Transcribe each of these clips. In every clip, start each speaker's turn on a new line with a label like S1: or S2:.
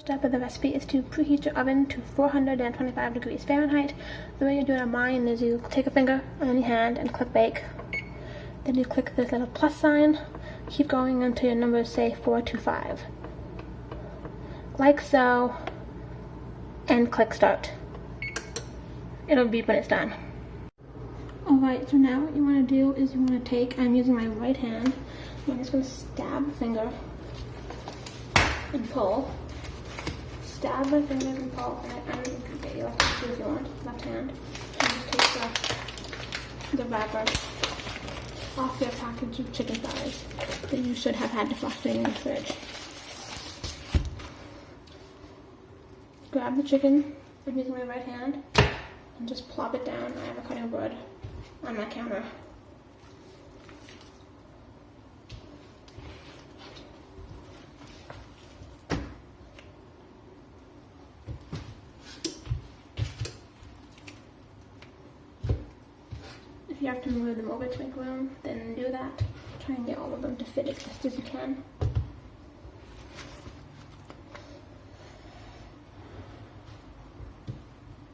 S1: step of the recipe is to preheat your oven to 425 degrees Fahrenheit. The way you do it on mine is you take a finger on your hand and click bake. Then you click this little plus sign, keep going until your numbers say 425. Like so, and click start. It'll beep when it's done. Alright, so now what you want to do is you want to take, I'm using my right hand, I'm just going to stab the finger and pull. Stab my finger and pull, and you can get your left hand if you want, left hand. And just take the wrapper off your package of chicken thighs that you should have had defrosting in the fridge. Grab the chicken, I'm using my right hand, and just plop it down. I have a cutting board on my counter. If you have to move them over to make room, then do that. Try and get all of them to fit as best as you can.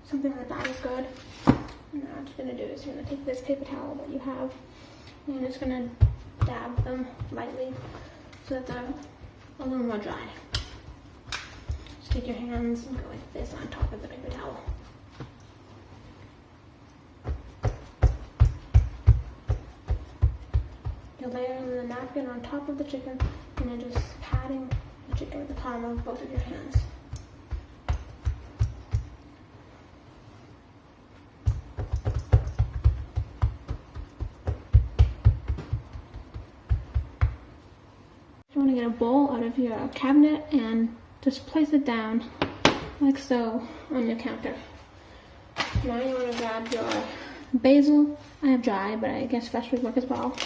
S1: Something like that is good. And now what you're going to do is you're going to take this paper towel that you have, and you're just going to dab them lightly so that they're a little more dry. Just take your hands and go like this on top of the paper towel. You're layering the napkin on top of the chicken, and you're just patting the chicken with the palm of both of your hands. You want to get a bowl out of your cabinet and just place it down like so on your counter. Now you want to grab your basil. I have dry, but I guess fresh would work as well.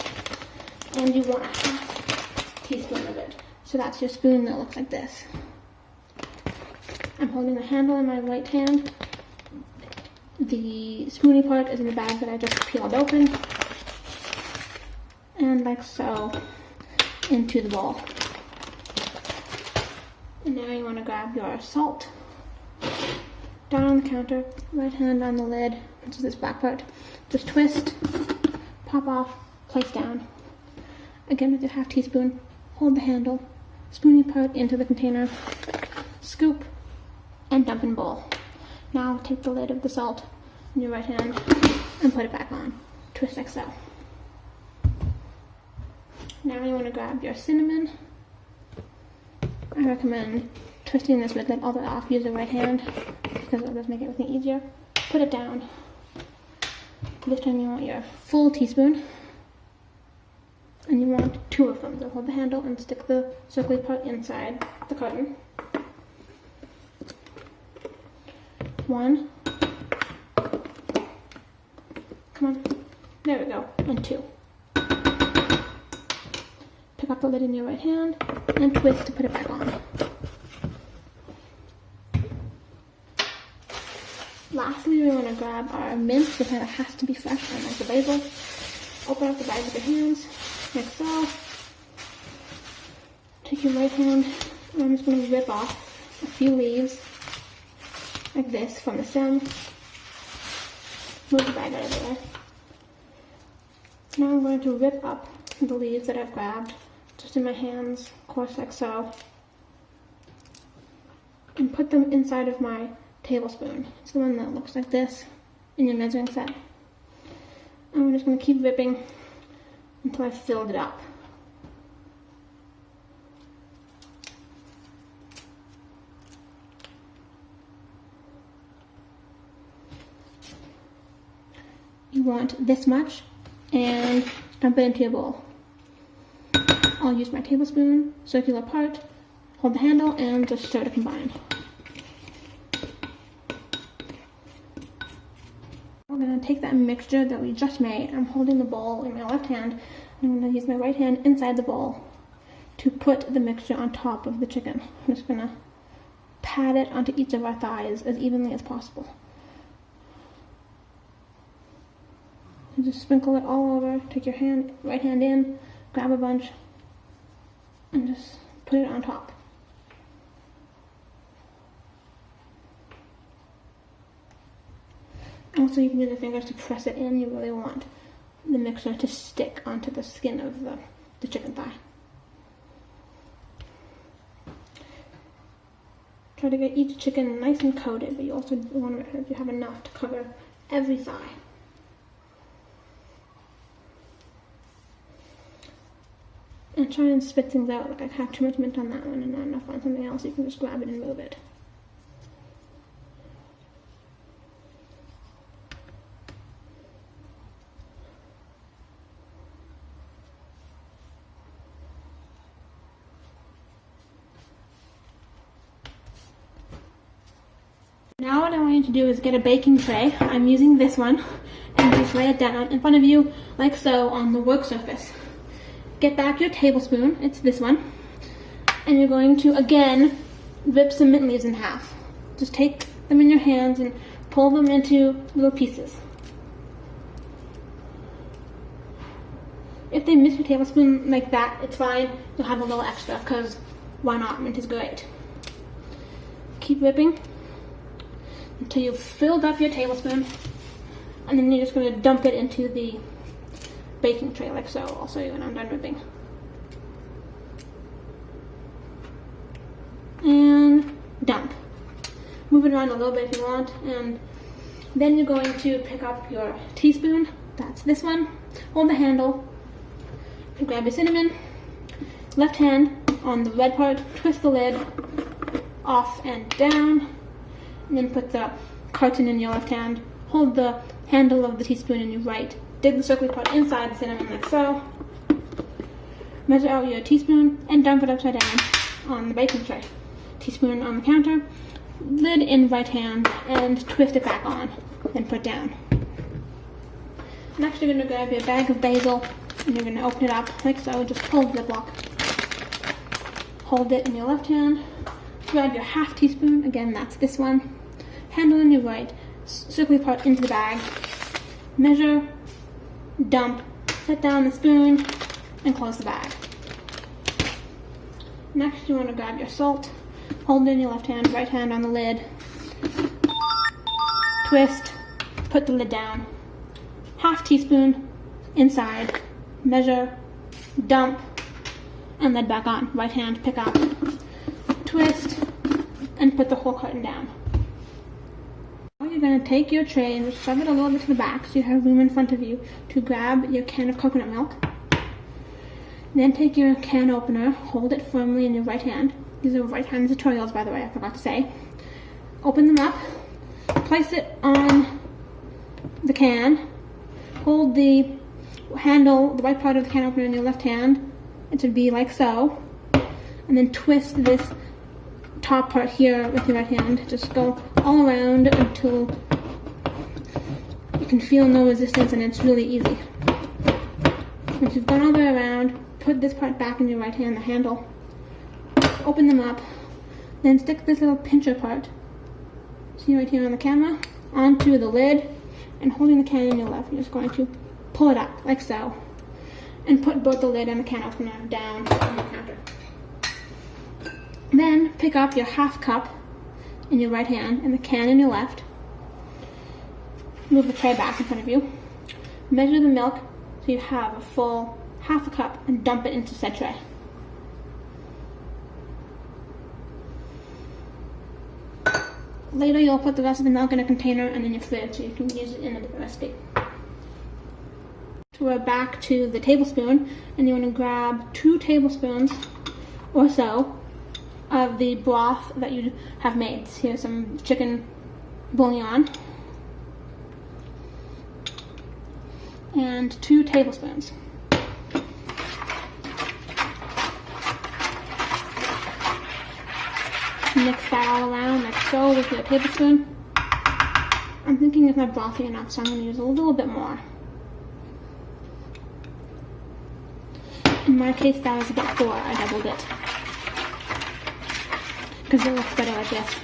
S1: And you want a half teaspoon of it. So that's your spoon that looks like this. I'm holding the handle in my right hand. The spoony part is in the bag that I just peeled open. And like so, into the bowl. And now you want to grab your salt. Down on the counter, right hand on the lid, which is this black part. Just twist, pop off, place down. Again with your half teaspoon, hold the handle, spoony part into the container, scoop, and dump in bowl. Now take the lid of the salt in your right hand and put it back on. Twist like so. Now you want to grab your cinnamon. I recommend twisting this with it all the way off. Use the right hand because it does make everything easier. Put it down. This time you want your full teaspoon. And you want 2 of them. So hold the handle and stick the circly part inside the carton. 1. Come on. There we go. And 2. Pick up the lid in your right hand and twist to put it back on. Lastly, we want to grab our mint. This kind of has to be fresh, unlike the basil. Open up the bag with your hands, like so. Take your right hand, and I'm just going to rip off a few leaves, like this, from the stem. Move the bag out of there. Now I'm going to rip up the leaves that I've grabbed, just in my hands, of course, like so, and put them inside of my tablespoon. It's the one that looks like this in your measuring set. And we're just going to keep ripping until I've filled it up. You want this much, and dump it into your bowl. I'll use my tablespoon, circular part, hold the handle, and just stir to combine. We're going to take that mixture that we just made. I'm holding the bowl in my left hand, and I'm going to use my right hand inside the bowl to put the mixture on top of the chicken. I'm just going to pat it onto each of our thighs as evenly as possible. And just sprinkle it all over. Take your right hand in, grab a bunch, and just put it on top. Also, you can use the fingers to press it in. You really want the mixture to stick onto the skin of the chicken thigh. Try to get each chicken nice and coated, but you also want to make sure that you have enough to cover every thigh. And try and spit things out. Like I have too much mint on that one and not enough on something else. You can just grab it and move it. Now what I want you to do is get a baking tray. I'm using this one, and just lay it down in front of you like so on the work surface. Get back your tablespoon, it's this one, and you're going to again rip some mint leaves in half. Just take them in your hands and pull them into little pieces. If they miss your tablespoon like that, it's fine. You'll have a little extra because why not? Mint is great. Keep whipping until you've filled up your tablespoon, and then you're just going to dump it into the baking tray like so. I'll show you when I'm done whipping. And dump. Move it around a little bit if you want, and then you're going to pick up your teaspoon. That's this one. Hold the handle, and grab your cinnamon. Left hand on the red part, twist the lid off and down, and then put the carton in your left hand. Hold the handle of the teaspoon in your right. Dig the circular part inside the cinnamon like so. Measure out your teaspoon and dump it upside down on the baking tray. Teaspoon on the counter, lid in right hand, and twist it back on, then put down. Next you're going to grab your bag of basil, and you're going to open it up like so. Just hold the block. Hold it in your left hand. Grab your half teaspoon, again that's this one. Handle in your right, circular part into the bag. Measure, dump, set down the spoon, and close the bag. Next you want to grab your salt, hold it in your left hand, right hand on the lid. Twist, put the lid down. Half teaspoon inside, measure, dump, and lid back on. Right hand, pick up, twist, and put the whole carton down. Now you're going to take your tray and just shove it a little bit to the back so you have room in front of you to grab your can of coconut milk. Then take your can opener, hold it firmly in your right hand. These are right hand tutorials, by the way, I forgot to say. Open them up, place it on the can, hold the handle, the right part of the can opener in your left hand. It should be like so. And then twist this top part here with your right hand. Just go all around until you can feel no resistance, and it's really easy. Once you've gone all the way around, put this part back in your right hand, the handle. Open them up. Then stick this little pincher part, see right here on the camera, onto the lid, and holding the can in your left, you're just going to pull it up like so. And put both the lid and the can opener down on the counter. Then pick up your half cup in your right hand and the can in your left. Move the tray back in front of you. Measure the milk so you have a full half a cup and dump it into said tray. Later you'll put the rest of the milk in a container and in your fridge so you can use it in a different recipe. So we're back to the tablespoon, and you want to grab 2 tablespoons or so of the broth that you have made. Here's some chicken bouillon. And 2 tablespoons. Mix that all around like so with your tablespoon. I'm thinking it's not brothy enough, so I'm going to use a little bit more. In my case, that was about 4. I doubled it because it looks better like this.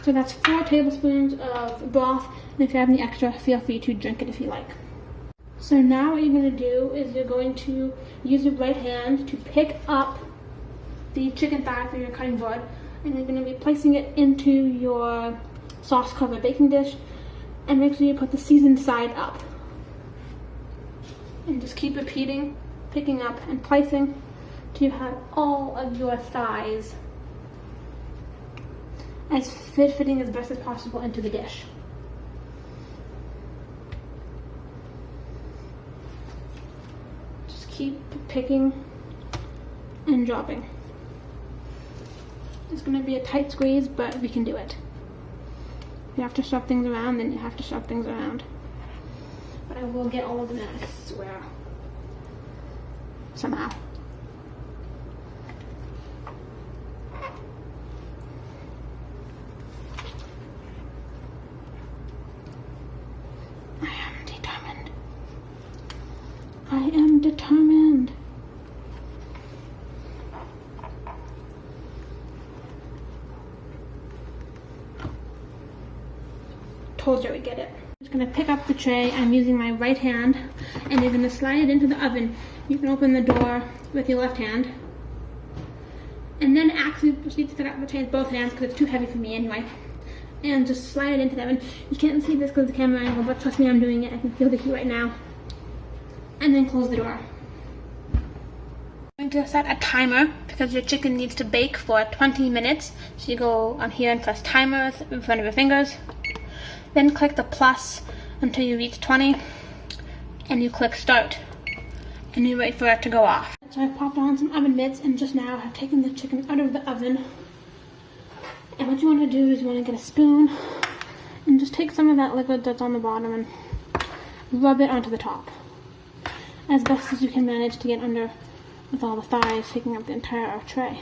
S1: So that's 4 tablespoons of broth, and if you have any extra, feel free to drink it if you like. So now what you're going to do is you're going to use your right hand to pick up the chicken thigh from your cutting board, and you're going to be placing it into your sauce covered baking dish, and make sure you put the seasoned side up. And just keep repeating, picking up and placing till you have all of your thighs as fitting as best as possible into the dish. Just keep picking and dropping. It's going to be a tight squeeze, but we can do it. If you have to shove things around, then you have to shove things around. But I will get all of them out, I swear. Somehow. I am determined. I am determined. Told you I would get it. I'm just going to pick up the tray. I'm using my right hand, and you're going to slide it into the oven. You can open the door with your left hand, and then actually proceed to pick up the tray with both hands because it's too heavy for me anyway. And just slide it into the oven. You can't see this because of the camera angle, but trust me, I'm doing it. I can feel the heat right now. And then close the door. I'm going to set a timer because your chicken needs to bake for 20 minutes. So you go on here and press timer in front of your fingers. Then click the plus until you reach 20, and you click start, and you wait for it to go off. So I've popped on some oven mitts, and just now I've taken the chicken out of the oven. And what you want to do is you want to get a spoon and just take some of that liquid that's on the bottom and rub it onto the top as best as you can manage to get under with all the thighs taking up the entire tray.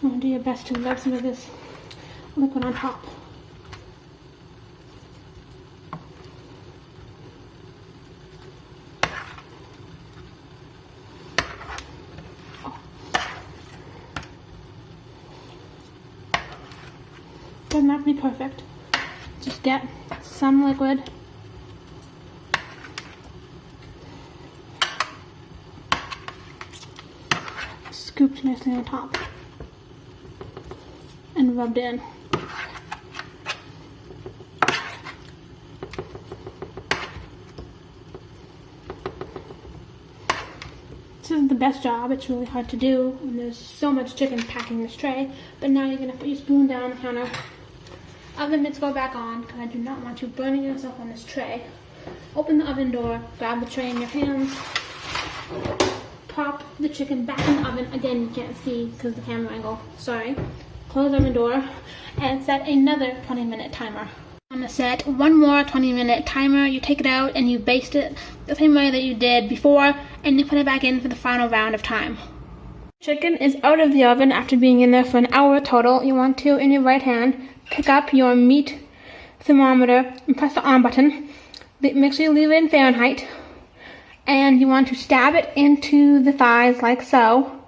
S1: You want to do your best to rub some of this liquid on top. Doesn't have to be perfect. Just get some liquid. Scooped nicely on top. And rubbed in. This isn't the best job. It's really hard to do when there's so much chicken packing this tray. But now you're going to put your spoon down on the counter. Oven mitts go back on because I do not want you burning yourself on this tray. Open the oven door, grab the tray in your hands, pop the chicken back in the oven. Again, you can't see because of the camera angle, sorry. Close the oven door and set another 20-minute timer. I'm going to set one more 20-minute timer. You take it out and you baste it the same way that you did before, and you put it back in for the final round of time. Chicken is out of the oven after being in there for an hour total. You want to, in your right hand, pick up your meat thermometer and press the on button. Make sure you leave it in Fahrenheit. And you want to stab it into the thighs like so.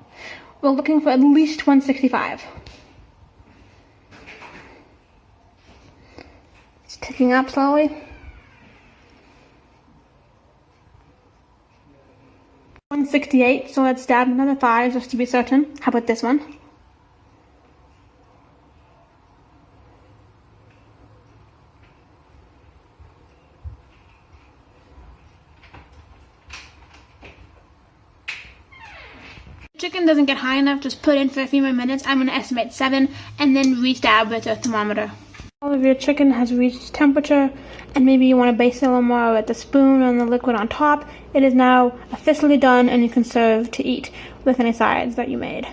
S1: We're looking for at least 165. It's ticking up slowly. 168, so let's stab another thigh just to be certain. How about this one? Chicken doesn't get high enough, just put in for a few more minutes. I'm going to estimate 7 and then re-stab with a thermometer. All of your chicken has reached temperature, and maybe you want to baste it a little more with the spoon and the liquid on top. It is now officially done, and you can serve to eat with any sides that you made.